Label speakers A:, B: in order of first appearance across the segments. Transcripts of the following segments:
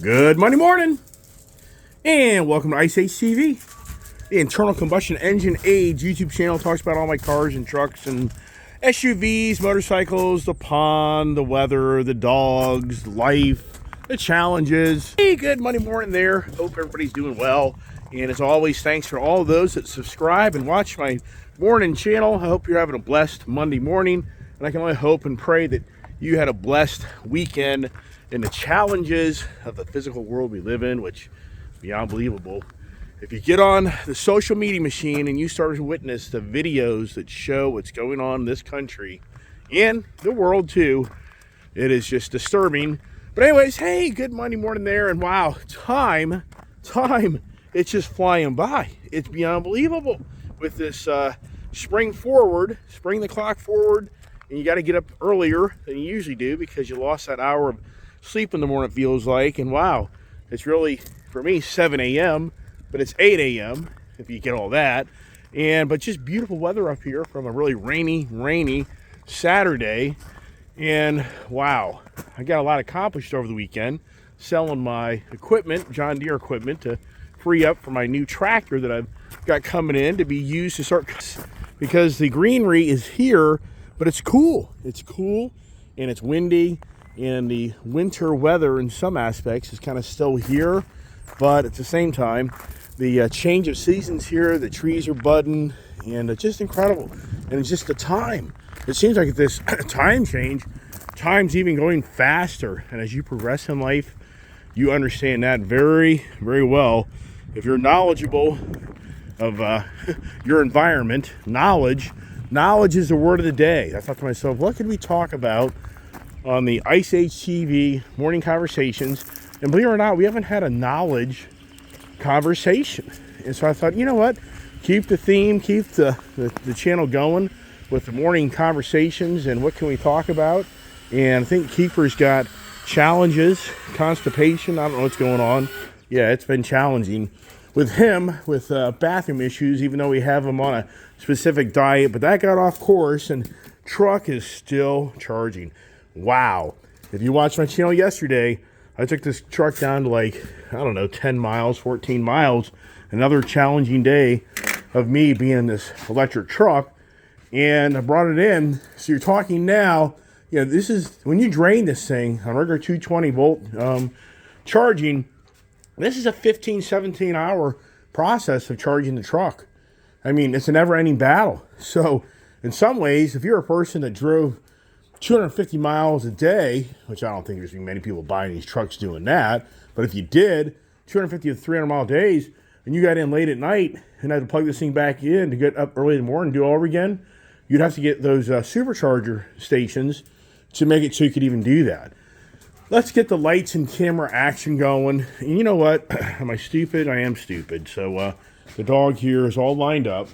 A: Good Monday morning, and welcome to Ice Age TV, the internal combustion engine age YouTube channel. Talks about all my cars and trucks and SUVs, motorcycles, the pond, the weather, the dogs, life, the challenges. Hey, good Monday morning there. Hope everybody's doing well. And as always, thanks for all those that subscribe and watch my morning channel. I hope you're having a blessed Monday morning. And I can only hope and pray that you had a blessed weekend in the challenges of the physical world we live in, which is beyond believable. If you get on the social media machine and you start to witness the videos that show what's going on in this country and the world too, it is just disturbing. But anyways, hey, good Monday morning there. And wow, time, it's just flying by. It's beyond believable with this spring the clock forward, and you got to get up earlier than you usually do because you lost that hour of sleep in the morning, it feels like. And wow, it's really, for me, 7 a.m., but it's 8 a.m. if you get all that. But just beautiful weather up here from a really rainy Saturday. And wow, I got a lot accomplished over the weekend, selling my equipment, John Deere equipment, to free up for my new tractor that I've got coming in to be used to start, because the greenery is here, but it's cool. It's cool and it's windy, and the winter weather in some aspects is kind of still here, but at the same time, the change of seasons here, the trees are budding, and it's just incredible. And it's just the time. It seems like this time change, time's even going faster. And as you progress in life, you understand that very, very well. If you're knowledgeable of your environment, knowledge is the word of the day. I thought to myself, what could we talk about on the Ice Age TV morning conversations? And believe it or not, we haven't had a knowledge conversation. And so I thought, you know what? Keep the theme, keep the channel going with the morning conversations and what can we talk about. And I think Kiefer's got challenges, constipation. I don't know what's going on. Yeah, it's been challenging with him with bathroom issues, even though we have him on a specific diet. But that got off course, and truck is still charging. Wow. If you watched my channel yesterday, I took this truck down to, like, I don't know, 10 miles, 14 miles. Another challenging day of me being in this electric truck. And I brought it in. So you're talking now, you know, this is, when you drain this thing on regular 220 volt charging, this is a 15, 17 hour process of charging the truck. I mean, it's a never ending battle. So in some ways, if you're a person that drove 250 miles a day, which I don't think there's many people buying these trucks doing that, but if you did 250 to 300 mile days and you got in late at night and had to plug this thing back in to get up early in the morning and do it all over again, you'd have to get those supercharger stations to make it so you could even do that. Let's get the lights and camera action going. And you know what? Am I stupid? I am stupid. So the dog here is all lined up.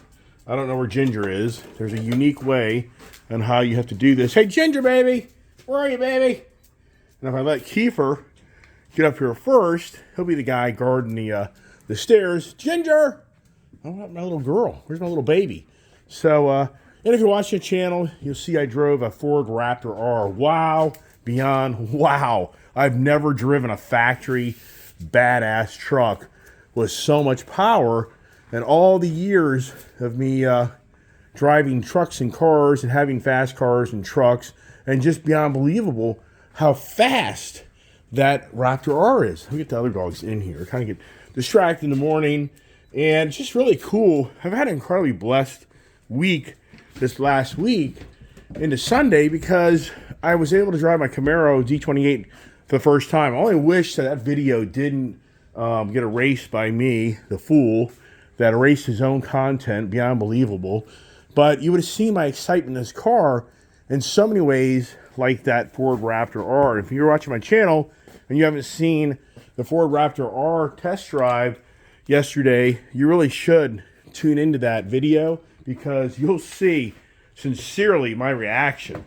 A: I don't know where Ginger is. There's a unique way on how you have to do this. Hey, Ginger, baby. Where are you, baby? And if I let Kiefer get up here first, he'll be the guy guarding the stairs. Ginger! I want my little girl. Where's my little baby? So, and if you watch the channel, you'll see I drove a Ford Raptor R. Wow. Beyond wow. I've never driven a factory badass truck with so much power. And all the years of me driving trucks and cars and having fast cars and trucks, and just beyond believable how fast that Raptor R is. Let me get the other dogs in here. Kind of get distracted in the morning. And it's just really cool. I've had an incredibly blessed week this last week into Sunday because I was able to drive my Camaro Z28 for the first time. I only wish that video didn't get erased by me, the fool, that erased his own content, beyond believable. But you would have seen my excitement in this car in so many ways like that Ford Raptor R. If you're watching my channel and you haven't seen the Ford Raptor R test drive yesterday, you really should tune into that video because you'll see sincerely my reaction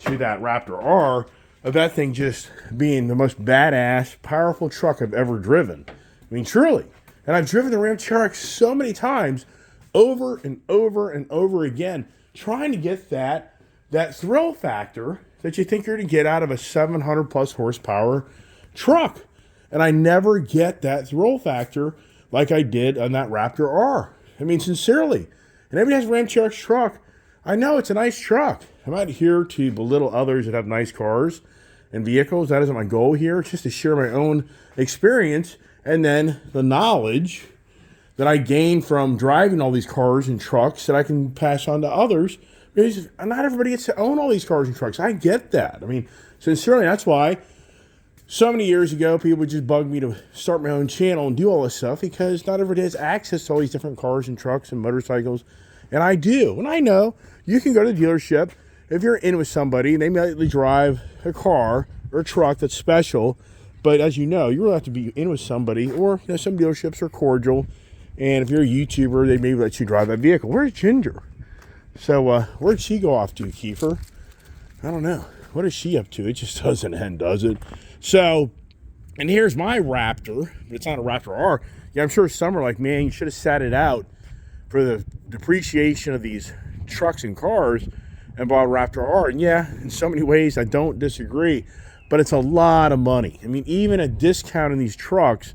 A: to that Raptor R, of that thing just being the most badass, powerful truck I've ever driven. I mean, truly. And I've driven the Ram Cherokee so many times, over and over and over again, trying to get that thrill factor that you think you're going to get out of a 700 plus horsepower truck. And I never get that thrill factor like I did on that Raptor R. I mean, sincerely. And everybody has a Ram TRX truck. I know it's a nice truck. I'm not here to belittle others that have nice cars and vehicles. That isn't my goal here. It's just to share my own experience and then the knowledge that I gain from driving all these cars and trucks that I can pass on to others. Because not everybody gets to own all these cars and trucks. I get that. I mean, sincerely, that's why so many years ago, people would just bug me to start my own channel and do all this stuff, because not everybody has access to all these different cars and trucks and motorcycles. And I do. And I know you can go to the dealership if you're in with somebody and they immediately drive a car or a truck that's special. But as you know, you really have to be in with somebody, or some dealerships are cordial. And if you're a YouTuber, they may let you drive that vehicle. Where's Ginger? So where'd she go off to, Kiefer? I don't know. What is she up to? It just doesn't end, does it? So, and here's my Raptor. It's not a Raptor R. Yeah, I'm sure some are like, man, you should have sat it out for the depreciation of these trucks and cars and bought a Raptor R. And yeah, in so many ways, I don't disagree. But it's a lot of money. I mean, even a discount in these trucks,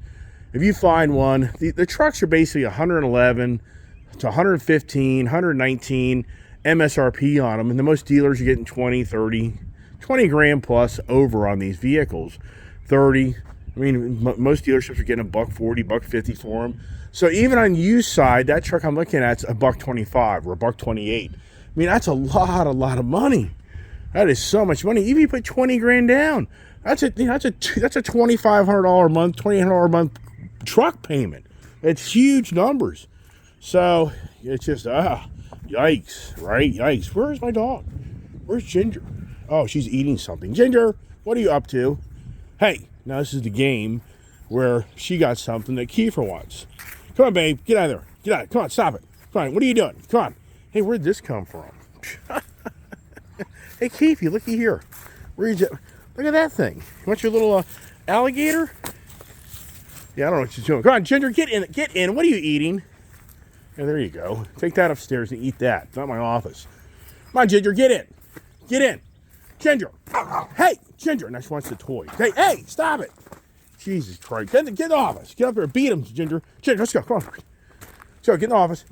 A: if you find one, the trucks are basically 111 to 115, 119 MSRP on them. And the most dealers are getting 20, 30, 20 grand plus over on these vehicles. 30. I mean, most dealerships are getting $140, $150 for them. So even on used side, that truck I'm looking at is $125 or $128. I mean, that's a lot of money. That is so much money. Even if you put 20 grand down, that's a $2,500 a month, $2,800 a month truck payment. It's huge numbers. So it's just yikes, right? Yikes. Where's my dog? Where's Ginger? Oh, she's eating something. Ginger, what are you up to? Hey, now this is the game where she got something that Kiefer wants. Come on, babe. Get out of there. Get out. Come on, stop it. Come on, what are you doing? Come on. Hey, where'd this come from? Hey, Keefy, looky here. Look at that thing. You want your little alligator? Yeah, I don't know what she's doing. Come on, Ginger, get in. Get in. What are you eating? Yeah, there you go. Take that upstairs and eat that. It's not my office. Come on, Ginger, get in. Get in. Ginger. Hey, Ginger. Now she wants the toy. Hey, stop it. Jesus Christ. Get in the office. Get up there. Beat him, Ginger. Ginger, let's go. Come on. So get in the office.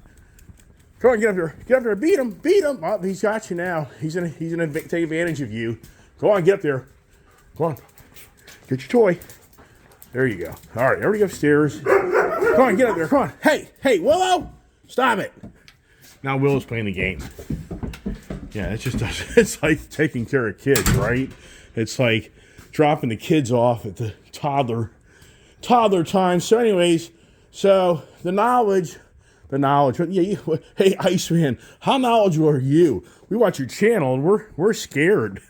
A: Come on, get up there. Get up there. Beat him. Beat him. Oh, he's got you now. He's gonna take advantage of you. Go on, get up there. Come on. Get your toy. There you go. All right, everybody upstairs. Come on, get up there. Come on. Hey, Willow. Stop it. Now Willow's playing the game. Yeah, it's like taking care of kids, right? It's like dropping the kids off at the toddler time. So anyways, the knowledge, yeah, hey, Iceman, how knowledgeable are you? We watch your channel and we're scared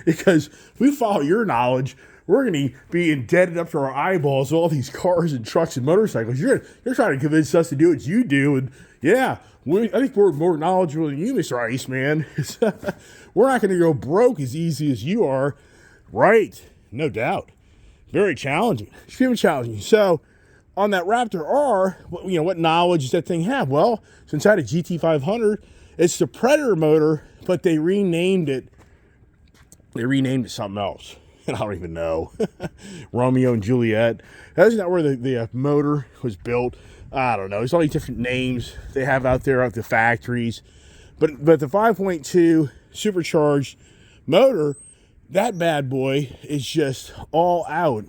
A: because if we follow your knowledge, we're going to be indebted up to our eyeballs with all these cars and trucks and motorcycles. You're trying to convince us to do what you do. And yeah, I think we're more knowledgeable than you, Mr. Iceman. We're not going to go broke as easy as you are. Right. No doubt. Very challenging. Extremely challenging. So on that Raptor R, what knowledge does that thing have? Well, since I had a GT500, it's the Predator motor, but they renamed it something else. And I don't even know. Romeo and Juliet. That's not where the motor was built. I don't know. There's all these different names they have out there at the factories. But the 5.2 supercharged motor, that bad boy is just all out.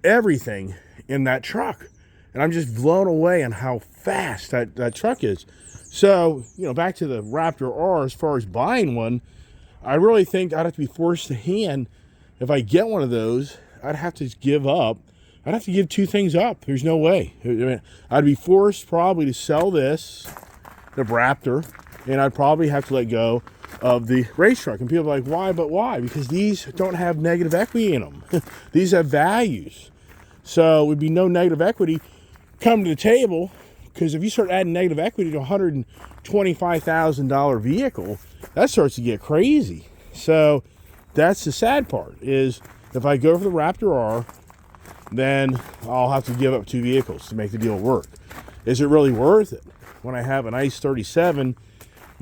A: Everything in that truck. And I'm just blown away on how fast that truck is. So, back to the Raptor R, as far as buying one, I really think I'd have to be forced to hand. If I get one of those, I'd have to give up. I'd have to give two things up. There's no way. I mean, I'd be forced probably to sell the Raptor, and I'd probably have to let go of the race truck. And people are like, why? But why? Because these don't have negative equity in them. These have values. So it would be no negative equity come to the table, because if you start adding negative equity to a $125,000 vehicle, that starts to get crazy. So that's the sad part, is if I go for the Raptor R, then I'll have to give up two vehicles to make the deal work. Is it really worth it? When I have an ICE 37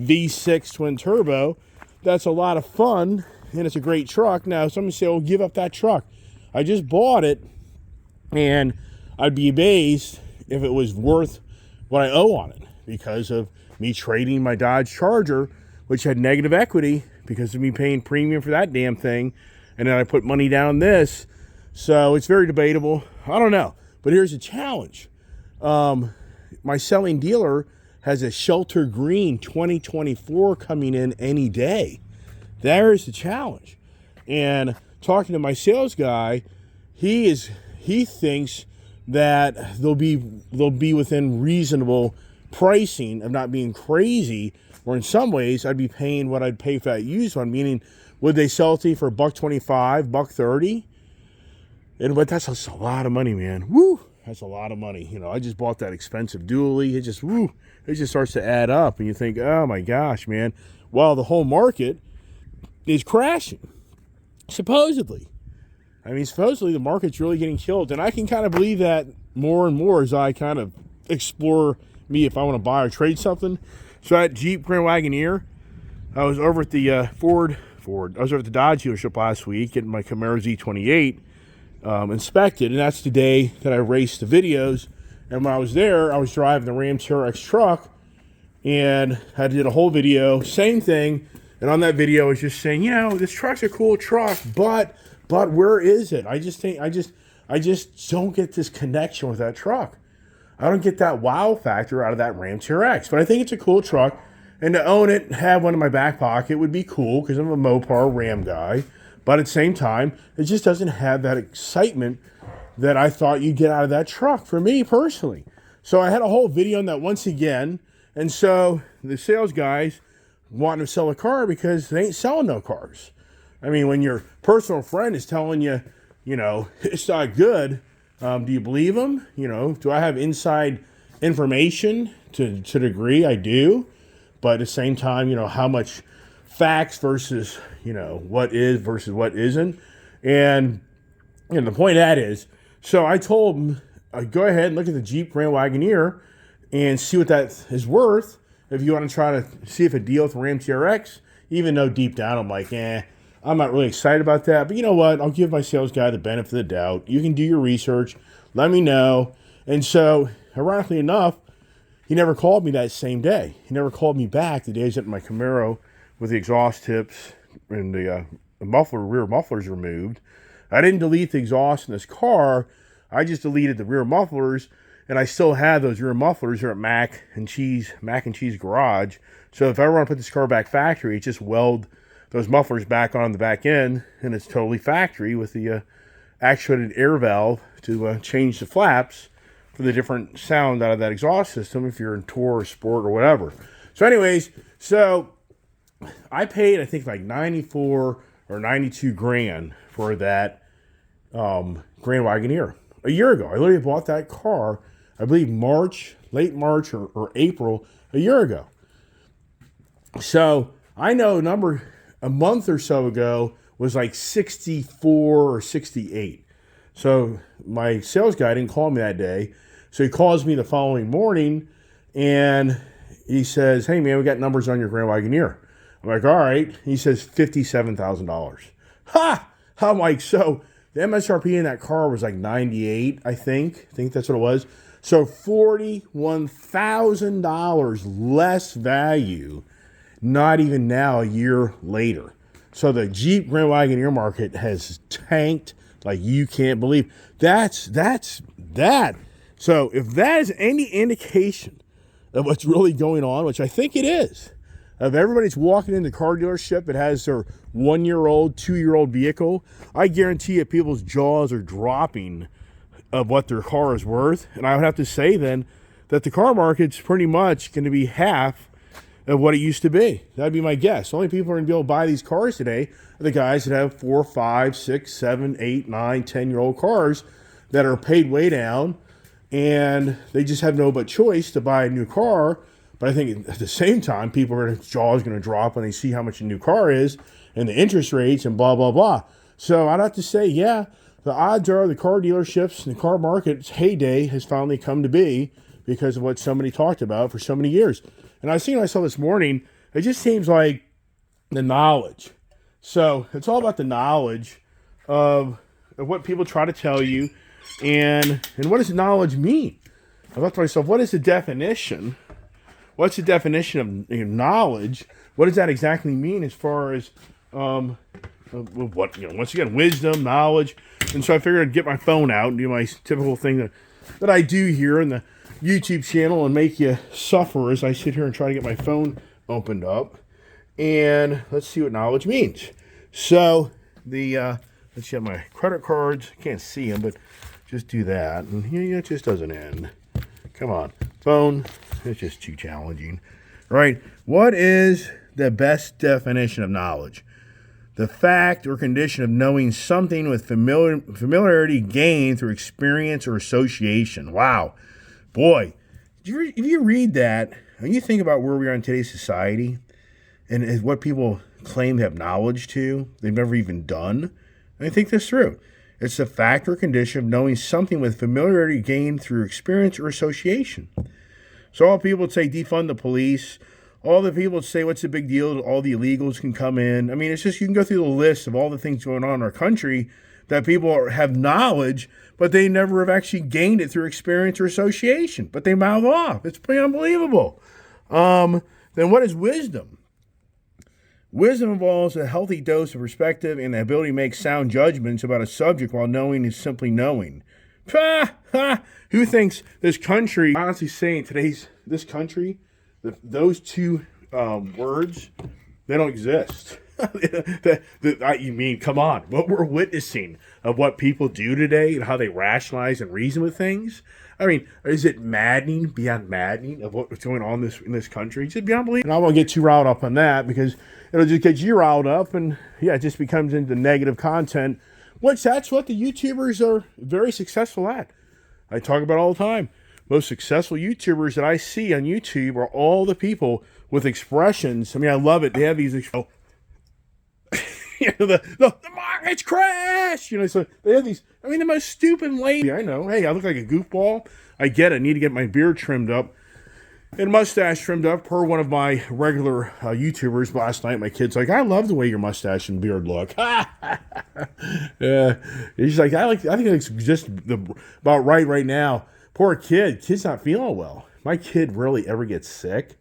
A: V6 twin turbo, that's a lot of fun, and it's a great truck. Now, somebody say, oh, give up that truck. I just bought it And I'd be amazed if it was worth what I owe on it because of me trading my Dodge Charger, which had negative equity because of me paying premium for that damn thing. And then I put money down this. So it's very debatable. I don't know. But here's a challenge. My selling dealer has a Shelter Green 2024 coming in any day. There's the challenge. And talking to my sales guy, he thinks that they'll be within reasonable pricing of not being crazy, or in some ways I'd be paying what I'd pay for that used one, meaning would they sell it to you for $125, $130? But that's a lot of money, man. Woo! That's a lot of money. You know, I just bought that expensive dually. It just starts to add up, and you think, oh my gosh, man. Well, the whole market is crashing, supposedly. I mean, supposedly the market's really getting killed, and I can kind of believe that more and more as I kind of explore me if I want to buy or trade something. So that Jeep Grand Wagoneer, I was over at the I was over at the Dodge dealership last week getting my Camaro Z28 inspected, and that's the day that I raced the videos. And when I was there, I was driving the Ram TRX truck, and I did a whole video, same thing. And on that video, I was just saying, you know, this truck's a cool truck, but where is it? I just don't get this connection with that truck. I don't get that wow factor out of that Ram TRX. But I think it's a cool truck, and to own it and have one in my back pocket would be cool because I'm a Mopar Ram guy. But at the same time, it just doesn't have that excitement that I thought you'd get out of that truck for me personally. So I had a whole video on that once again. And so the sales guys wanting to sell a car because they ain't selling no cars. I mean, when your personal friend is telling you, you know, it's not good, do you believe them? You know, do I have inside information to a degree? I do. But at the same time, you know, how much facts versus, you know, what is versus what isn't. And the point of that is, so I told him, go ahead and look at the Jeep Grand Wagoneer and see what that is worth if you want to try to see if a deal with Ram TRX, even though deep down I'm like, I'm not really excited about that. But you know what? I'll give my sales guy the benefit of the doubt. You can do your research. Let me know. And so, ironically enough, he never called me that same day. He never called me back the days that my Camaro with the exhaust tips and the rear mufflers removed. I didn't delete the exhaust in this car. I just deleted the rear mufflers, and I still have those rear mufflers here at Mac and Cheese Garage. So if I ever want to put this car back factory, it's just weld those mufflers back on the back end, and it's totally factory with the actuated air valve to change the flaps for the different sound out of that exhaust system if you're in Tour or Sport or whatever. So anyways, so I paid, I think, like 94 or 92 grand for that Grand Wagoneer a year ago. I literally bought that car, I believe late March or April a year ago. So I know a month or so ago was like 64 or 68. So my sales guy didn't call me that day. So he calls me the following morning and he says, hey man, we got numbers on your Grand Wagoneer. I'm like, all right. He says $57,000. Ha! I'm like, so the MSRP in that car was like 98, I think. I think that's what it was. So $41,000 less value, not even now a year later. So the Jeep Grand Wagoneer market has tanked like you can't believe. That's that. So if that is any indication of what's really going on, which I think it is, of everybody's walking into the car dealership that has their 1-year-old, 2-year-old vehicle, I guarantee you people's jaws are dropping of what their car is worth. And I would have to say then that the car market's pretty much going to be half of what it used to be. That'd be my guess. The only people who are going to be able to buy these cars today are the guys that have 4, 5, 6, 7, 8, 9, 10-year-old cars that are paid way down, and they just have no but choice to buy a new car. But I think at the same time, people are jaws going to drop when they see how much a new car is and the interest rates and blah, blah, blah. So I'd have to say, yeah, the odds are the car dealerships and the car market's heyday has finally come to be because of what somebody talked about for so many years. And I was seeing myself this morning, it just seems like the knowledge. So it's all about the knowledge of what people try to tell you, And what does knowledge mean? I thought to myself, what is the definition? What's the definition of knowledge? What does that exactly mean as far as what, once again, wisdom, knowledge? And so I figured I'd get my phone out and do my typical thing that I do here in the YouTube channel and make you suffer as I sit here and try to get my phone opened up. And let's see what knowledge means. So let's see, my credit cards. I can't see them, but just do that. And here it just doesn't end. Come on, phone. It's just too challenging. All right. What is the best definition of knowledge? The fact or condition of knowing something with familiarity gained through experience or association. Wow. Boy, if you read that and you think about where we are in today's society and what people claim to have knowledge to, they've never even done, I think this through. It's the fact or condition of knowing something with familiarity gained through experience or association. So all people would say defund the police. All the people would say, what's the big deal? All the illegals can come in. I mean, it's just, you can go through the list of all the things going on in our country that people have knowledge, but they never have actually gained it through experience or association. But they mouth off. It's pretty unbelievable. Then what is wisdom? Wisdom involves a healthy dose of perspective and the ability to make sound judgments about a subject while knowing is simply knowing. Who thinks this country, honestly saying this country, those two words, they don't exist. You mean, come on, what we're witnessing of what people do today and how they rationalize and reason with things. I mean, is it maddening, beyond maddening of what's going on in this country? It's beyond belief. And I won't get too riled up on that because it'll just get you riled up and yeah, it just becomes into negative content, which that's what the YouTubers are very successful at. I talk about it all the time. Most successful YouTubers that I see on YouTube are all the people with expressions. I mean, I love it. They have these, the market's crashed. So they have these, I mean, the most stupid lady. I know. Hey, I look like a goofball. I get it. I need to get my beard trimmed up and mustache trimmed up per one of my regular YouTubers last night. My kid's like, I love the way your mustache and beard look. Yeah. He's like, I think it's just about right now. Poor kid. Kid's not feeling well. My kid rarely ever gets sick.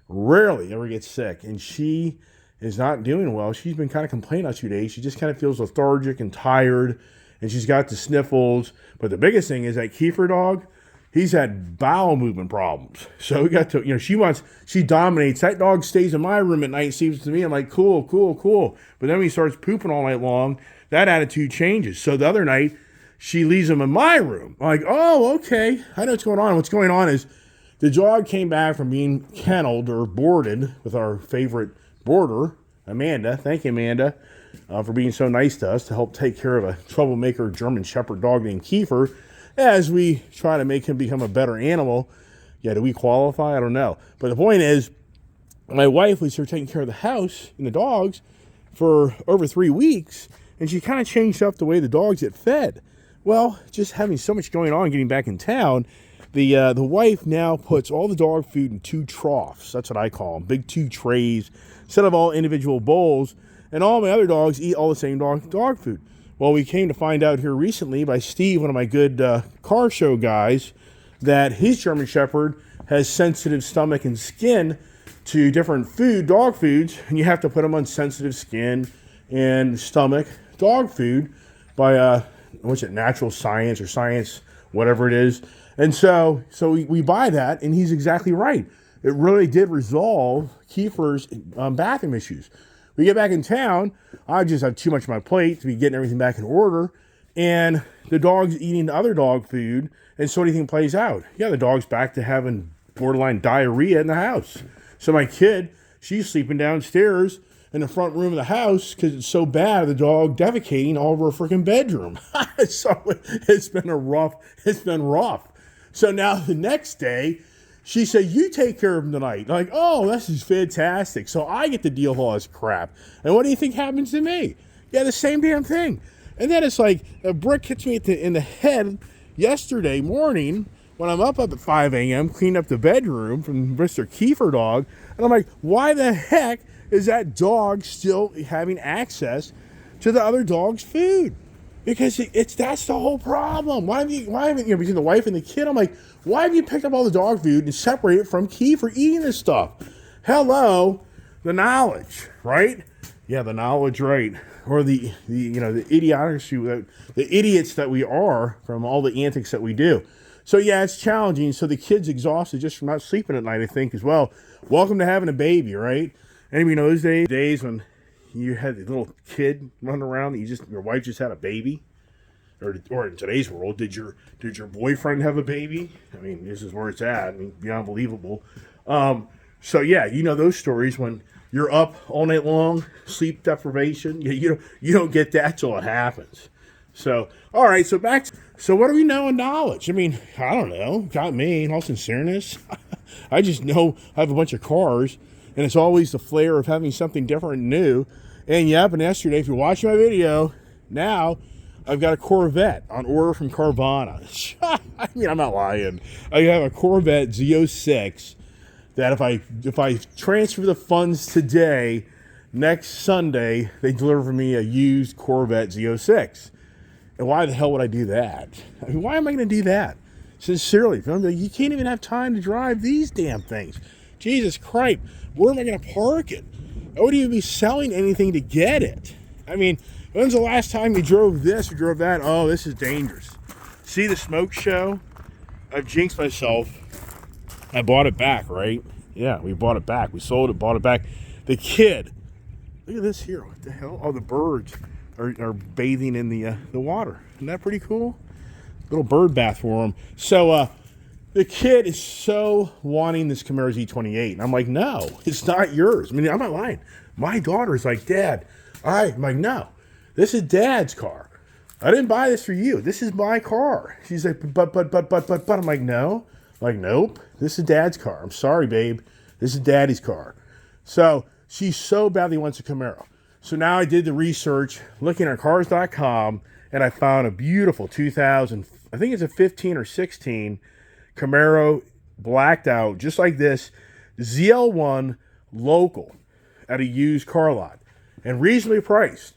A: And she is not doing well. She's been kind of complaining last few days. She just kind of feels lethargic and tired, and she's got the sniffles. But the biggest thing is that Kiefer dog, he's had bowel movement problems. So we got to, she dominates. That dog stays in my room at night, seems to me. I'm like, cool. But then when he starts pooping all night long, that attitude changes. So the other night, she leaves him in my room. I'm like, oh, okay. I know what's going on. What's going on is the dog came back from being kenneled or boarded with our favorite boarder, Amanda. Thank you, Amanda, for being so nice to us to help take care of a troublemaker German Shepherd dog named Kiefer as we try to make him become a better animal. Yeah, do we qualify? I don't know. But the point is, my wife was here taking care of the house and the dogs for over 3 weeks, and she kind of changed up the way the dogs get fed. Well, just having so much going on, getting back in town, the wife now puts all the dog food in 2 troughs. That's what I call them, big 2 trays, instead of all individual bowls. And all my other dogs eat all the same dog food. Well, we came to find out here recently by Steve, one of my good car show guys, that his German Shepherd has sensitive stomach and skin to different dog foods, and you have to put them on sensitive skin and stomach dog food by natural science or science, whatever it is. And so we buy that, and he's exactly right. It really did resolve Kiefer's bathroom issues. We get back in town, I just have too much on my plate to be getting everything back in order, and the dog's eating the other dog food, and so anything plays out. Yeah, the dog's back to having borderline diarrhea in the house. So my kid, she's sleeping downstairs in the front room of the house because it's so bad, the dog defecating all over her freaking bedroom. So it's been rough. So now the next day, she said, you take care of him tonight. I'm like, oh, this is fantastic. So I get to deal with all this crap. And what do you think happens to me? Yeah, the same damn thing. And then it's like a brick hits me in the head yesterday morning when I'm up at 5 a.m., cleaning up the bedroom from Mr. Kiefer dog. And I'm like, why the heck is that dog still having access to the other dog's food? Because that's the whole problem. Why haven't you know, between the wife and the kid? I'm like, why have you picked up all the dog food and separated it from Key for eating this stuff? Hello, the knowledge, right? Yeah, the knowledge, right? Or the you know, the idiocy, the idiots that we are from all the antics that we do. So yeah, it's challenging. So the kid's exhausted just from not sleeping at night, I think, as well. Welcome to having a baby, right? Anybody know those days when you had the little kid running around, your wife just had a baby? Or in today's world, did your boyfriend have a baby? I mean, this is where it's at. I mean, beyond believable. So yeah, you know those stories when you're up all night long, sleep deprivation. You don't get that till it happens. So all right, so so what do we know in knowledge? I mean, I don't know. Got me, in all sincereness. I just know I have a bunch of cars, and it's always the flair of having something different and new. And yeah, and yesterday, if you're watching my video, now I've got a Corvette on order from Carvana. I mean, I'm not lying. I have a Corvette Z06 that if I transfer the funds today, next Sunday, they deliver me a used Corvette Z06. And why the hell would I do that? I mean, why am I going to do that? Sincerely, you can't even have time to drive these damn things. Jesus Christ, where am I going to park it? I wouldn't even be selling anything to get it. I mean, when's the last time you drove this or drove that? Oh, this is dangerous. See the smoke show? I've jinxed myself. I bought it back, right? Yeah, we bought it back. We sold it, bought it back. The kid, look at this here. What the hell? Oh, the birds are bathing in the water. Isn't that pretty cool? Little bird bath for them. So the kid is so wanting this Camaro Z28. And I'm like, no, it's not yours. I mean, I'm not lying. My daughter's like, Dad, I'm like, no, this is Dad's car. I didn't buy this for you. This is my car. She's like, but. I'm like, no. I'm like, nope, this is Dad's car. I'm sorry, babe. This is Daddy's car. So she so badly wants a Camaro. So now I did the research, looking at cars.com, and I found a beautiful 2000, I think it's a 15 or 16 Camaro, blacked out, just like this, ZL1 local at a used car lot and reasonably priced.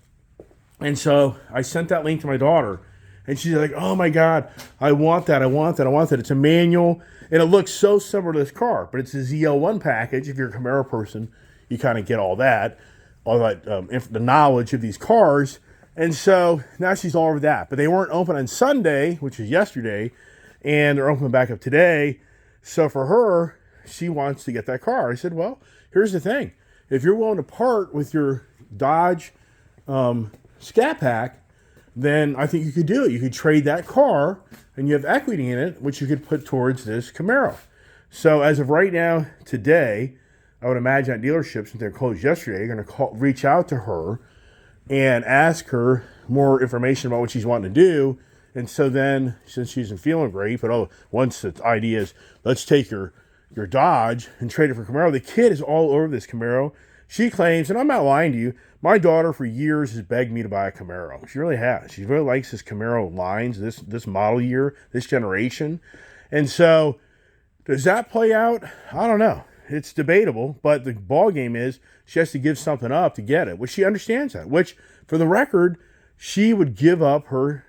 A: And so I sent that link to my daughter, and she's like, oh my God, I want that. It's a manual, and it looks so similar to this car, but it's a ZL1 package. If you're a Camaro person, you kind of get all that the knowledge of these cars. And so now she's all over that. But they weren't open on Sunday, which is yesterday, and they're open back up today. So for her, she wants to get that car. I said, well, here's the thing. If you're willing to part with your Dodge Scat Pack, then I think you could do it. You could trade that car, and you have equity in it, which you could put towards this Camaro. So as of right now, today, I would imagine at dealerships, since they're closed yesterday, you're going to reach out to her and ask her more information about what she's wanting to do. And so then, since she isn't feeling great, but once the idea is, let's take your Dodge and trade it for Camaro. The kid is all over this Camaro. She claims, and I'm not lying to you, my daughter for years has begged me to buy a Camaro. She really has. She really likes this Camaro lines, this model year, this generation. And so, does that play out? I don't know. It's debatable, but the ball game is she has to give something up to get it, which she understands that. Which, for the record, she would give up her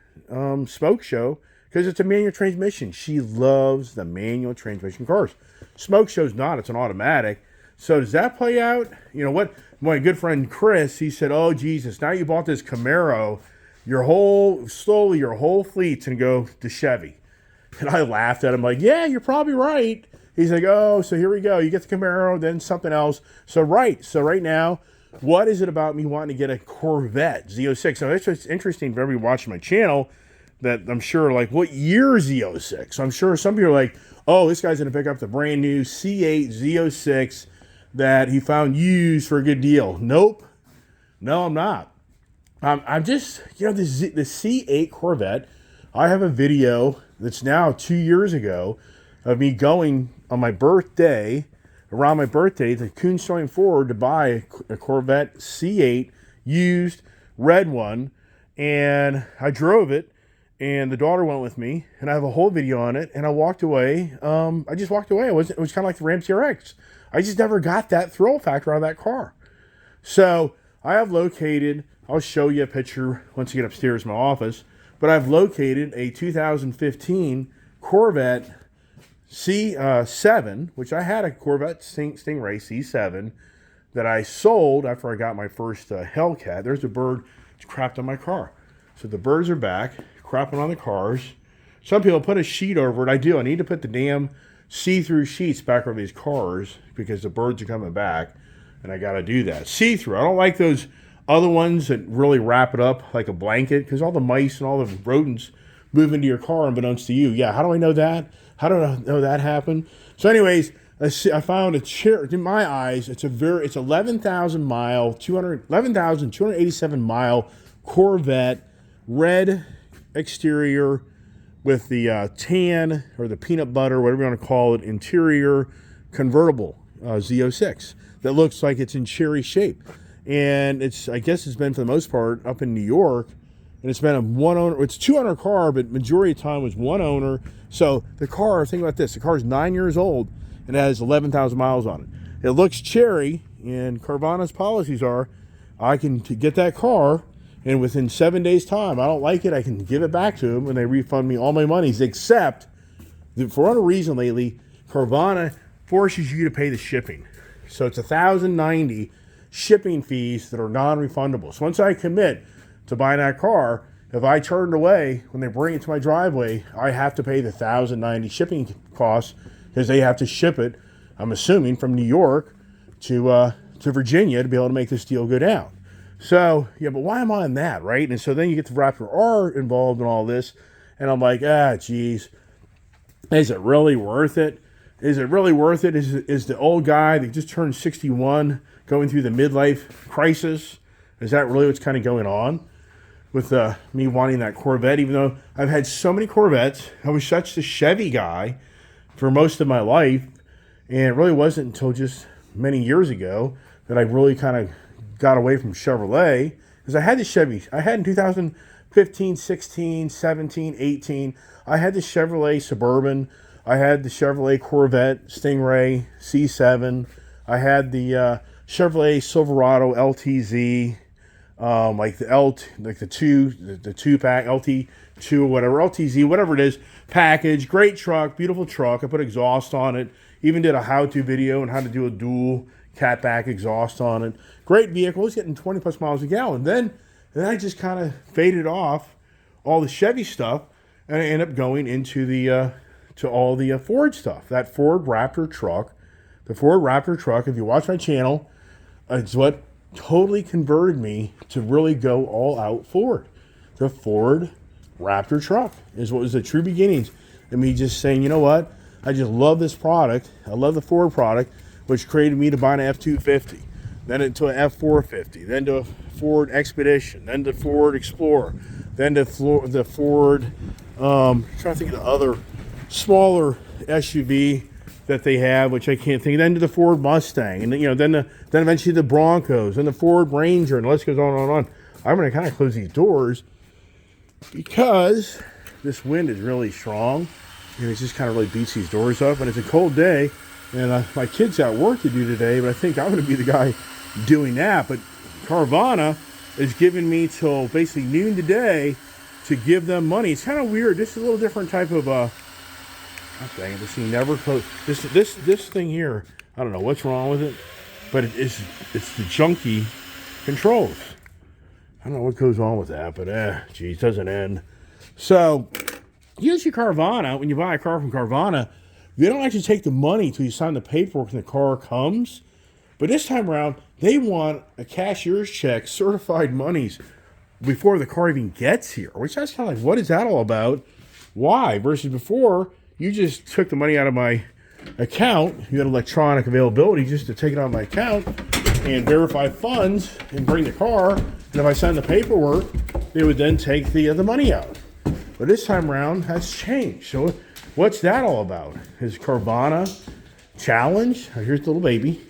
A: smoke show because it's a manual transmission. She loves the manual transmission cars. Smoke show's not; it's an automatic. So does that play out? You know what? My good friend Chris, he said, "Oh Jesus, now you bought this Camaro, your whole fleet's gonna go to Chevy." And I laughed at him like, "Yeah, you're probably right." He's like, oh, so here we go. You get the Camaro, then something else. So right now, what is it about me wanting to get a Corvette Z06? Now, it's interesting for everybody watching my channel that I'm sure, like, what year is Z06? So I'm sure some people are like, oh, this guy's going to pick up the brand new C8 Z06 that he found used for a good deal. Nope. No, I'm not. I'm just, the C8 Corvette, I have a video that's now 2 years ago of me going on my birthday, around my birthday, to Coonstown Ford to buy a Corvette C8 used, red one, and I drove it, and the daughter went with me, and I have a whole video on it, and I walked away. I just walked away. It was kind of like the Ram TRX. I just never got that thrill factor out of that car. So I have located, I'll show you a picture once you get upstairs in my office, but I've located a 2015 Corvette C7, which I had a Corvette Stingray C7 that I sold after I got my first Hellcat. There's a bird crapped on my car. So the birds are back, crapping on the cars. Some people put a sheet over it. I do. I need to put the damn see-through sheets back over these cars because the birds are coming back, and I got to do that. See-through. I don't like those other ones that really wrap it up like a blanket because all the mice and all the rodents move into your car unbeknownst to you. Yeah, how do I know that? How do I know that happened? So anyways, I found a chair. In my eyes, it's 11,000 mile, 11,287 mile Corvette, red exterior with the tan or the peanut butter, whatever you want to call it, interior convertible Z06 that looks like it's in cherry shape. And I guess it's been for the most part up in New York, and it's been a one owner. It's 2-owner car, but majority of the time was one owner. So the car, think about this: the car is 9 years old and it has 11,000 miles on it. It looks cherry, and Carvana's policies are, I can get that car, and within 7 days' time, I don't like it, I can give it back to them, and they refund me all my monies, except that for whatever reason lately, Carvana forces you to pay the shipping. So it's $1,090 shipping fees that are non-refundable. So once I commit to buying that car, if I turn it away when they bring it to my driveway, I have to pay the $1,090 shipping costs because they have to ship it, I'm assuming, from New York to Virginia to be able to make this deal go down. So, yeah, but why am I on that, right? And so then you get the Raptor R involved in all this, and I'm like, geez, is it really worth it? Is it really worth it? Is the old guy that just turned 61 going through the midlife crisis? Is that really what's kind of going on with me wanting that Corvette? Even though I've had so many Corvettes, I was such the Chevy guy for most of my life, and it really wasn't until just many years ago that I really kind of got away from Chevrolet, because I had the Chevy. I had in 2015, 16, 17, 18, I had the Chevrolet Suburban. I had the Chevrolet Corvette Stingray C7. I had the Chevrolet Silverado LTZ, like the two pack LT2 or whatever, LTZ, whatever it is, package. Great truck, beautiful truck. I put exhaust on it. Even did a how-to video on how to do a dual catback exhaust on it. Great vehicle. It's getting 20 plus miles a gallon. Then I just kind of faded off all the Chevy stuff, and I ended up going into the to all the Ford stuff. That Ford Raptor truck, the Ford Raptor truck. If you watch my channel, it's what totally converted me to really go all out Ford. The Ford Raptor truck is what was the true beginnings of me just saying, you know what? I just love this product. I love the Ford product, which created me to buy an F-250, then into an F-450, then to a Ford Expedition, then to Ford Explorer, then to the Ford, I'm trying to think of the other smaller SUV that they have, which I can't think of, then to the Ford Mustang, and then eventually the Broncos, and the Ford Ranger, and the list goes on and on. I'm going to kind of close these doors because this wind is really strong, and it just kind of really beats these doors up, and it's a cold day, and my kids got work to do today, but I think I'm going to be the guy doing that. But Carvana is giving me till basically noon today to give them money. It's kind of weird. This is a little different type of dang it, this thing never closed. This thing here, I don't know what's wrong with it, but it's the junky controls. I don't know what goes on with that, but geez, doesn't end. So usually Carvana, when you buy a car from Carvana, they don't actually take the money until you sign the paperwork and the car comes. But this time around, they want a cashier's check, certified monies, before the car even gets here. Which that's kind of like, what is that all about? Why? Versus before, you just took the money out of my account. You had electronic availability just to take it out of my account and verify funds and bring the car. And if I signed the paperwork, they would then take the money out. But this time around, that's changed. So what's that all about? Is Carvana challenge? Here's the little baby.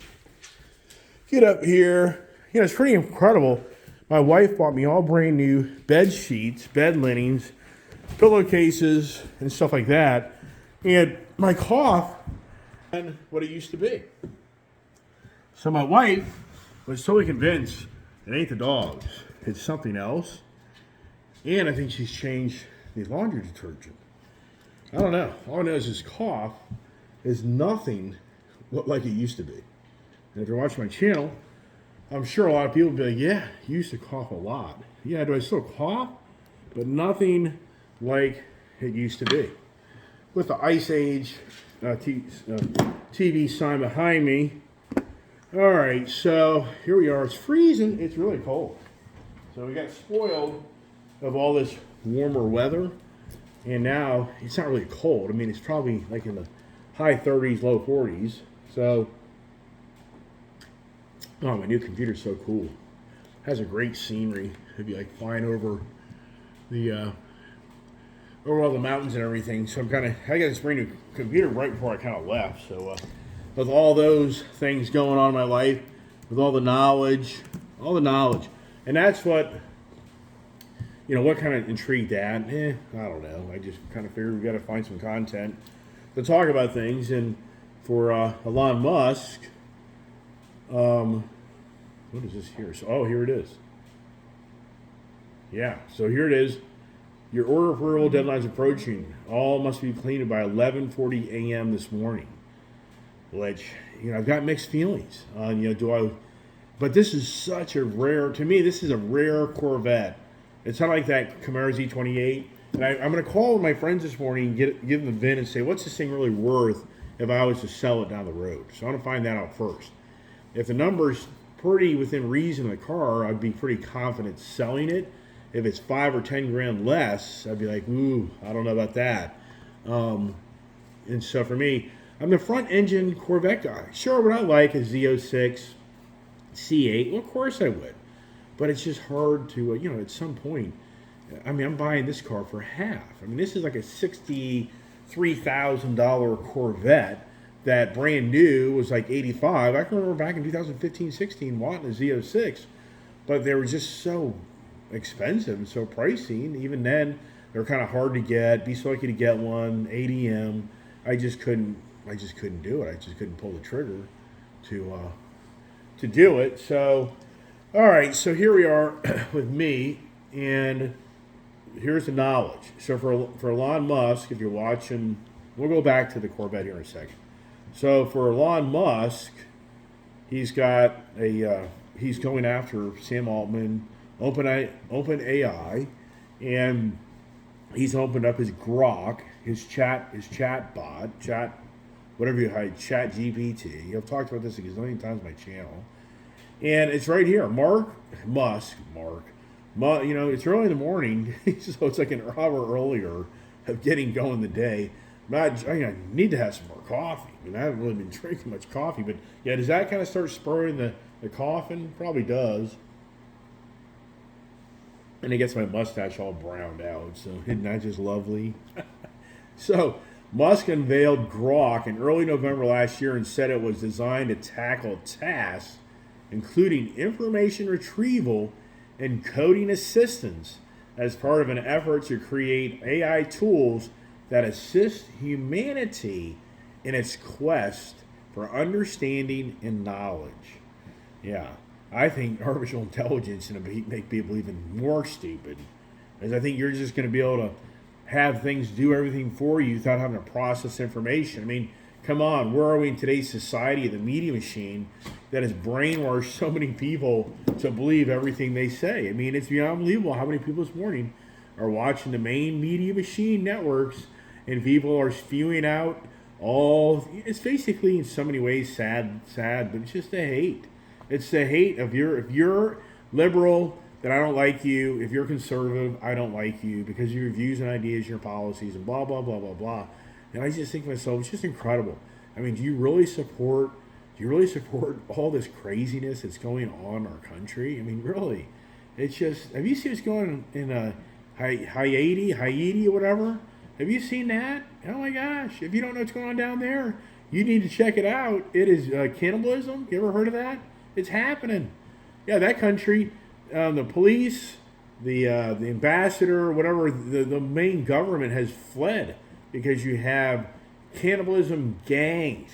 A: Get up here. It's pretty incredible. My wife bought me all brand new bed sheets, bed linens, pillowcases, and stuff like that. And my cough and what it used to be. So my wife was totally convinced It ain't the dogs. It's something else. And I think she's changed the laundry detergent. I don't know. All I know is this cough is nothing like it used to be. And if you're watching my channel, I'm sure a lot of people will be like, yeah, you used to cough a lot. Yeah, do I still cough? But nothing like it used to be. With the Ice Age TV sign behind me. All right, so here we are. It's freezing. It's really cold. So we got spoiled of all this warmer weather. And now it's not really cold. I mean, it's probably like in the high 30s, low 40s. So, oh, my new computer's so cool. It has a great scenery. It'd be like flying over the over all the mountains and everything. So I got this brand new computer right before I kind of left. So with all those things going on in my life, with all the knowledge, and that's what. You know, what kind of intrigued that? I don't know. I just kind of figured we got to find some content to talk about things. And for Elon Musk, what is this here? So, oh, here it is. Yeah, so here it is. Your order approval deadline's approaching. All must be completed by 11:40 a.m. this morning. Which, you know, I've got mixed feelings on, you know, but this is such a rare, to me, this is a rare Corvette. It's not like that Camaro Z28. And I'm going to call my friends this morning and give them the VIN and say, what's this thing really worth if I was to sell it down the road? So I want to find that out first. If the number's pretty within reason of the car, I'd be pretty confident selling it. If it's 5 or 10 grand less, I'd be like, ooh, I don't know about that. And so for me, I'm the front engine Corvette guy. Sure, what I like is Z06, C8. Well, of course I would. But it's just hard to, you know, at some point, I mean, I'm buying this car for half. I mean, this is like a $63,000 Corvette that brand new was like 85. I can remember back in 2015-16 wanting a Z06, but they were just so expensive and so pricey. And even then, they were kind of hard to get. Be so lucky to get one, ADM. I just couldn't do it. I just couldn't pull the trigger to do it. So. All right, so here we are with me, and here's the knowledge. So for Elon Musk, if you're watching, we'll go back to the Corvette here in a second. So for Elon Musk, he's got he's going after Sam Altman, OpenAI, and he's opened up his Grok, his chat bot, whatever you hide, Chat GPT. I've talked about this a gazillion times on my channel. And it's right here, Musk, you know, it's early in the morning, so it's like an hour earlier of getting going the day. I need to have some more coffee. I mean, I haven't really been drinking much coffee, but yeah, does that kind of start spurring the coughing? Probably does. And it gets my mustache all browned out, so isn't that just lovely? So, Musk unveiled Grok in early November last year and said it was designed to tackle tasks including information retrieval and coding assistance as part of an effort to create AI tools that assist humanity in its quest for understanding and knowledge. Yeah, I think artificial intelligence is going to make people even more stupid, as I think you're just going to be able to have things do everything for you without having to process information. I mean, come on, where are we in today's society, the media machine that has brainwashed so many people to believe everything they say? I mean, it's beyond unbelievable how many people this morning are watching the main media machine networks and people are spewing out it's basically in so many ways sad, but it's just the hate. It's the hate of if you're liberal, then I don't like you. If you're conservative, I don't like you because of your views and ideas, your policies, and blah, blah, blah, blah, blah. And I just think to myself, it's just incredible. I mean, do you really support all this craziness that's going on in our country? I mean, really, it's just, have you seen what's going on in Haiti or whatever? Have you seen that? Oh my gosh, if you don't know what's going on down there, you need to check it out. It is cannibalism. You ever heard of that? It's happening. Yeah, that country, the police, the ambassador, whatever, the main government has fled because you have cannibalism gangs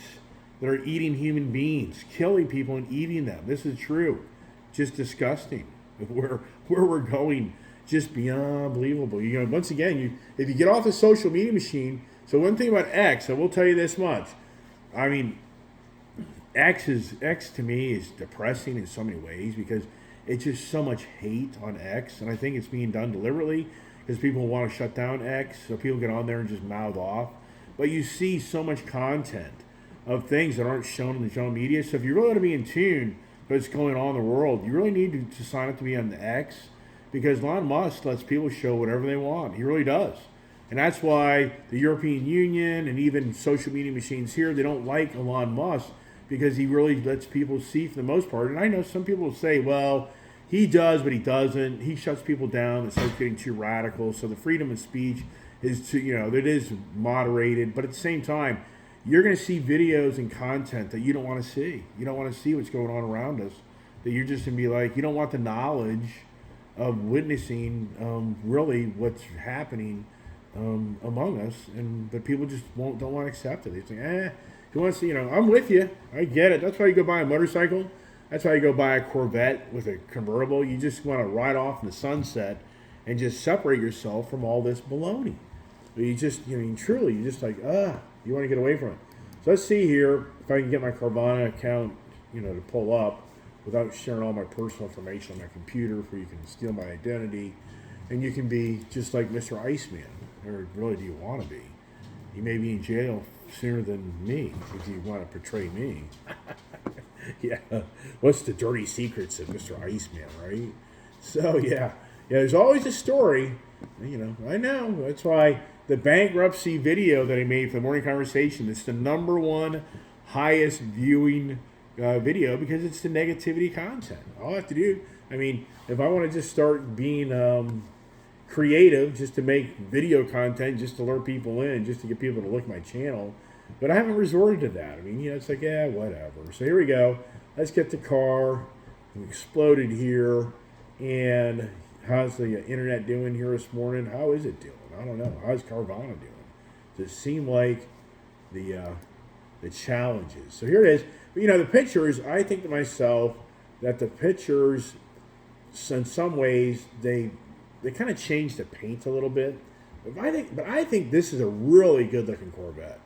A: that are eating human beings, killing people and eating them. This is true. just disgusting. Where we're going, just beyond believable. Once again, if you get off the social media machine. So one thing about X, I will tell you this much. I mean, X to me is depressing in so many ways because it's just so much hate on X, and I think it's being done deliberately because people want to shut down X, so people get on there and just mouth off. But you see so much content of things that aren't shown in the general media. So if you really want to be in tune with what's going on in the world, you really need to sign up to be on the X because Elon Musk lets people show whatever they want. He really does. And that's why the European Union and even social media machines here, they don't like Elon Musk because he really lets people see for the most part. And I know some people will say, well, he does, but he doesn't. He shuts people down and starts getting too radical. So the freedom of speech is it is moderated. But at the same time, you're going to see videos and content that you don't want to see. You don't want to see what's going on around us. That you're just going to be like, you don't want the knowledge of witnessing really what's happening among us, but people just don't want to accept it. They think, you want to see, I'm with you. I get it. That's why you go buy a motorcycle. That's why you go buy a Corvette with a convertible. You just want to ride off in the sunset and just separate yourself from all this baloney. But you just, truly, you're just like, you want to get away from it. So let's see here if I can get my Carvana account, to pull up without sharing all my personal information on my computer, where you can steal my identity, and you can be just like Mr. Iceman. Or really, do you want to be? You may be in jail sooner than me if you want to portray me. Yeah. What's the dirty secrets of Mr. Iceman, right? So, yeah, there's always a story. I know. That's why the bankruptcy video that I made for the morning conversation, it's the #1 highest viewing video because it's the negativity content. All I have to do, if I want to just start being creative just to make video content, just to lure people in, just to get people to look at my channel. But I haven't resorted to that. It's like, whatever. So here we go. Let's get the car. It exploded here. And how's the internet doing here this morning? How is it doing? I don't know. How's Carvana doing? Does it seem like the challenges? So here it is. But, the pictures, I think to myself that the pictures, in some ways, they kind of changed the paint a little bit. But I think this is a really good looking Corvette.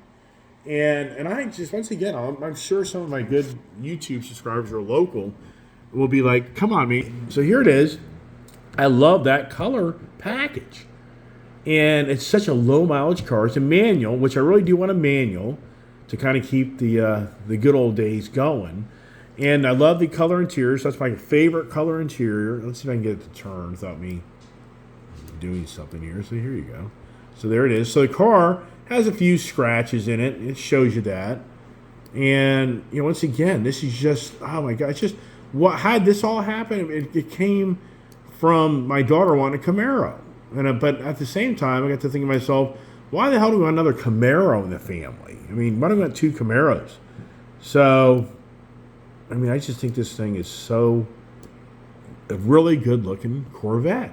A: And I just, once again, I'm sure some of my good YouTube subscribers are local will be like, come on, me. So here it is. I love that color package. And it's such a low mileage car. It's a manual, which I really do want a manual to kind of keep the good old days going. And I love the color interior. So that's my favorite color interior. Let's see if I can get it to turn without me doing something here. So here you go. So there it is. So the car has a few scratches in it. It shows you that. And once again, this is just, oh my God, it's just how this all happened. It came from my daughter wanting a Camaro. But at the same time, I got to think to myself, why the hell do we want another Camaro in the family? Why do we want 2 Camaros? So, I just think this thing is a really good looking Corvette.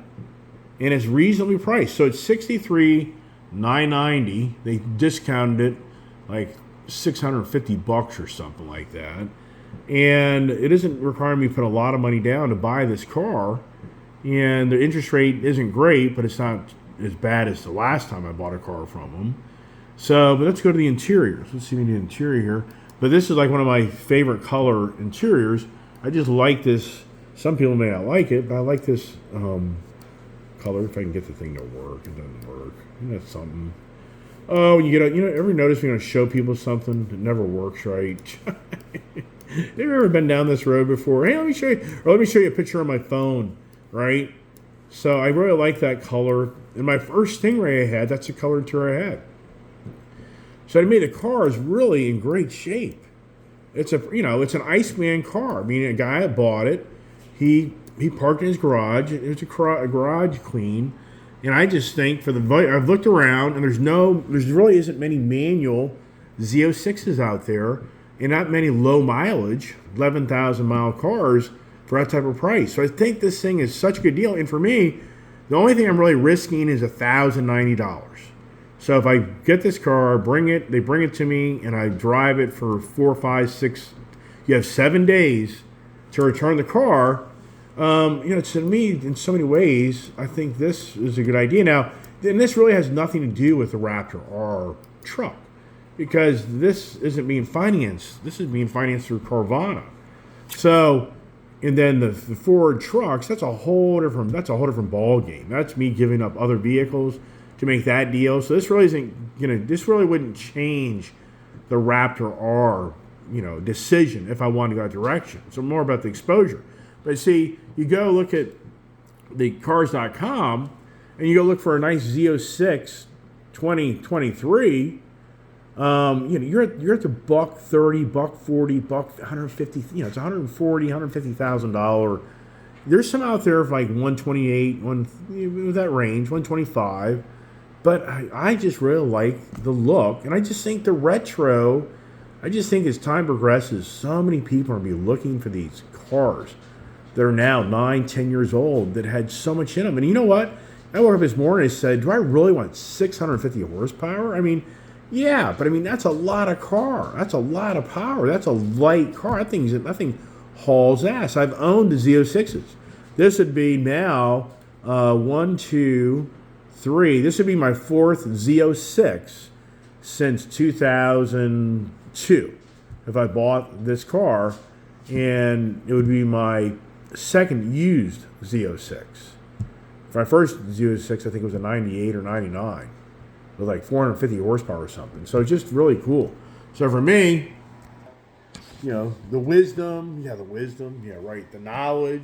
A: And it's reasonably priced. So it's $63,990. They discounted it like $650 or something like that. And it isn't requiring me to put a lot of money down to buy this car. And the interest rate isn't great, but it's not as bad as the last time I bought a car from them. So, but let's go to the interiors. Let's see the interior here. But this is like one of my favorite color interiors. I just like this. Some people may not like it, but I like this color. If I can get the thing to work, it doesn't work. That's something. Oh, ever notice when you show people something that never works right? Have you ever been down this road before? Hey, let me show you a picture on my phone, right? So I really like that color. And my first Stingray I had, that's the color interior I had. So to me, the car is really in great shape. It's it's an Iceman car. A guy that bought it, he parked in his garage. It's a garage clean. And I just think I've looked around and there really isn't many manual Z06s out there and not many low mileage, 11,000 mile cars for that type of price. So I think this thing is such a good deal. And for me, the only thing I'm really risking is $1,090. So if I get this car, they bring it to me and I drive it for 4, 5, 6, you have 7 days to return the car. To me, in so many ways, I think this is a good idea. Now, and this really has nothing to do with the Raptor R truck, because this isn't being financed. This is being financed through Carvana. So, and then the Ford trucks, that's a whole different ball game. That's me giving up other vehicles to make that deal. So this really isn't, this really wouldn't change the Raptor R, decision if I wanted to go that direction. So more about the exposure. But see, you go look at the cars.com and you go look for a nice Z06 2023. You're at the $130, $140, $150. It's $140, $150,000. There's some out there of like 128, that range, 125. But I just really like the look, and I just think the retro. I just think as time progresses, so many people are going to be looking for these cars that are now 9, 10 years old that had so much in them. And you know what? I woke up this morning and said, do I really want 650 horsepower? I mean, yeah, but I mean, that's a lot of car. That's a lot of power. That's a light car. That thing hauls ass. I've owned the Z06s. This would be now 1, 2, 3. This would be my fourth Z06 since 2002 if I bought this car, and it would be my second used Z06. For my first Z06, I think it was a 98 or 99 with like 450 horsepower or something. So just really cool. So for me, the wisdom, right. The knowledge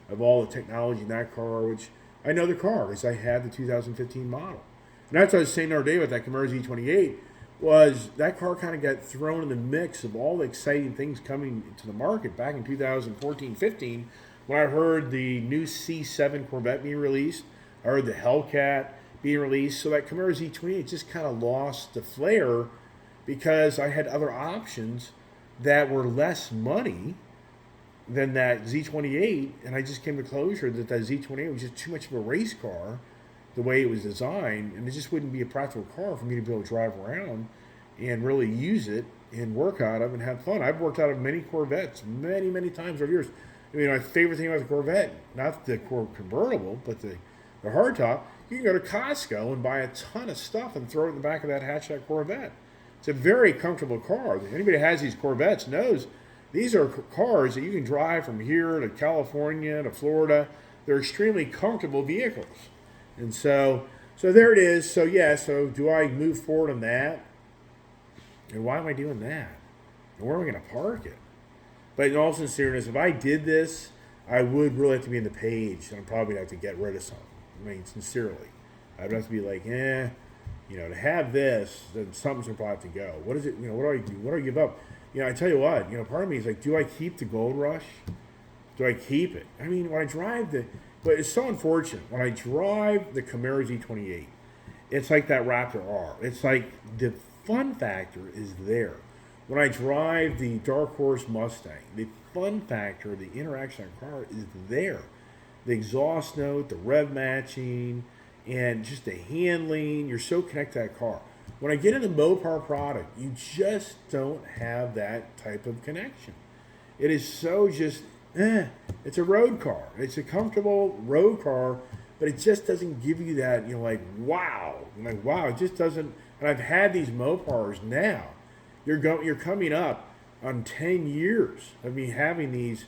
A: of all the technology in that car, which I know the car because I had the 2015 model. And that's what I was saying the other day with that Camaro Z28, was that car kind of got thrown in the mix of all the exciting things coming to the market back in 2014-15 when I heard the new C7 Corvette being released. I heard the Hellcat being released. So that Camaro Z28 just kind of lost the flair because I had other options that were less money than that Z28, and I just came to closure that Z28 was just too much of a race car the way it was designed, and it just wouldn't be a practical car for me to be able to drive around and really use it and work out of and have fun. I've worked out of many Corvettes many, many times over years. I mean, my favorite thing about the Corvette, not the convertible, but the hardtop, you can go to Costco and buy a ton of stuff and throw it in the back of that hatchback Corvette. It's a very comfortable car. Anybody that has these Corvettes knows these are cars that you can drive from here to California to Florida. They're extremely comfortable vehicles. And so there it is. So do I move forward on that? And why am I doing that? And where am I going to park it? But in all sincereness, if I did this, I would really have to be in the page, and I'd probably have to get rid of some. I mean, sincerely. I'd have to be like, to have this, then something's going to probably have to go. What is it? What do I do? What do I give up? I tell you what, part of me is like, do I keep the Gold Rush? Do I keep it? I mean, when I drive but it's so unfortunate. When I drive the Camaro Z28, it's like that Raptor R. It's like the fun factor is there. When I drive the Dark Horse Mustang, the fun factor, the interaction of the car is there. The exhaust note, the rev matching, and just the handling. You're so connected to that car. When I get in the Mopar product, you just don't have that type of connection. It is so just, it's a road car. It's a comfortable road car, but it just doesn't give you that, wow. It just doesn't. And I've had these Mopars now. You're coming up on 10 years of me having these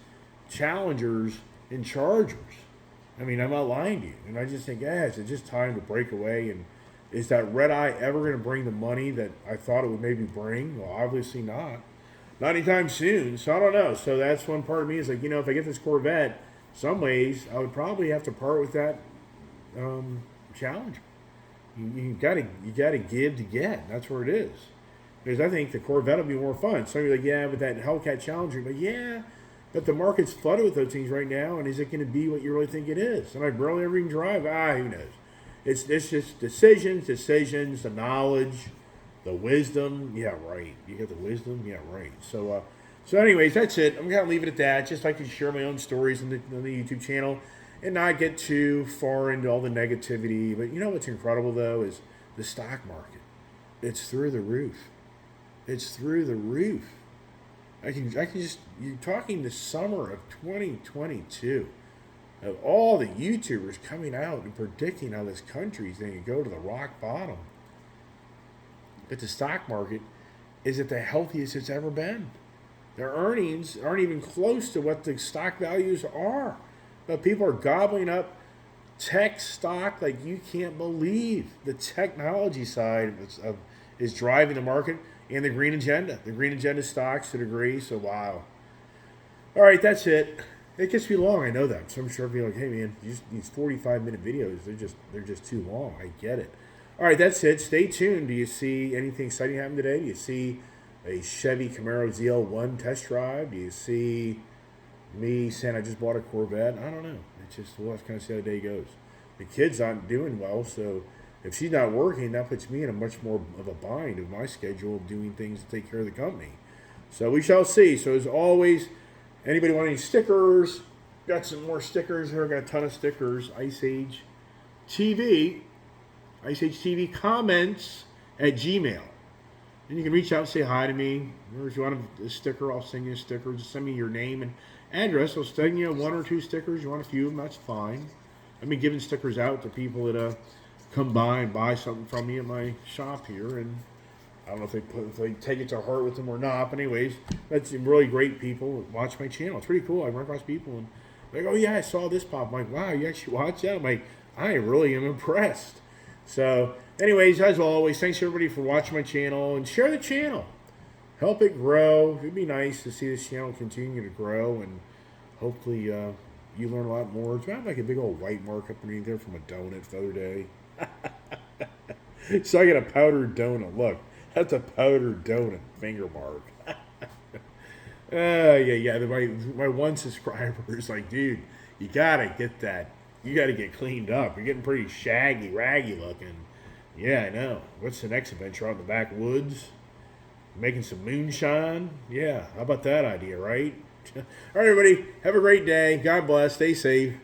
A: Challengers and Chargers. I mean, I'm not lying to you. And I just think, it's just time to break away. And is that red eye ever going to bring the money that I thought it would maybe bring? Well, obviously not. Not anytime soon. So I don't know. So that's one part of me is like, if I get this Corvette, some ways I would probably have to part with that Challenger. You gotta give to get. That's where it is. Because I think the Corvette will be more fun. Some are like, but that Hellcat Challenger. But but the market's flooded with those things right now, and is it going to be what you really think it is? And I barely ever even drive. Who knows? It's just decisions, the knowledge, the wisdom. Yeah, right. You got the wisdom. Yeah, right. So anyways, that's it. I'm going to leave it at that. Just like to share my own stories on the YouTube channel and not get too far into all the negativity. But what's incredible, though, is the stock market. It's through the roof. It's through the roof. I can just, you're talking the summer of 2022 of all the YouTubers coming out and predicting how this country is going to go to the rock bottom. But the stock market is at the healthiest it's ever been. Their earnings aren't even close to what the stock values are. But people are gobbling up tech stock like you can't believe. The technology side is driving the market, and the green agenda. The green agenda stocks to a degree, so wow. All right, that's it. It gets to be long, I know that. So I'm sure people are like, hey man, these 45-minute videos, they're just too long. I get it. All right, that's it. Stay tuned. Do you see anything exciting happen today? Do you see a Chevy Camaro ZL1 test drive? Do you see me saying I just bought a Corvette? I don't know. It's just, we'll have to kind of see how the day goes. The kid's not doing well, so if she's not working, that puts me in a much more of a bind of my schedule of doing things to take care of the company. So we shall see. So as always, anybody want any stickers? Got some more stickers here. Got a ton of stickers. Ice Age TV comments at Gmail. And you can reach out and say hi to me. Or if you want a sticker, I'll send you a sticker. Just send me your name and address. I'll send you 1 or 2 stickers. You want a few of them, that's fine. I've been giving stickers out to people that come by and buy something from me at my shop here. And I don't know if they take it to heart with them or not. But anyways, that's really great people that watch my channel. It's pretty cool. I run across people and they're like, oh yeah, I saw this pop. I'm like, wow, you actually watch that? I'm like, I really am impressed. So, anyways, as always, thanks everybody for watching my channel and share the channel. Help it grow. It'd be nice to see this channel continue to grow and hopefully you learn a lot more. It's not like a big old white mark up underneath there from a donut the other day. So I got a powdered donut. Look, that's a powdered donut finger mark. Yeah. My one subscriber is like, dude, you gotta get that. You got to get cleaned up. You're getting pretty shaggy, raggy looking. Yeah, I know. What's the next adventure out in the backwoods? Making some moonshine? Yeah, how about that idea, right? All right, everybody. Have a great day. God bless. Stay safe.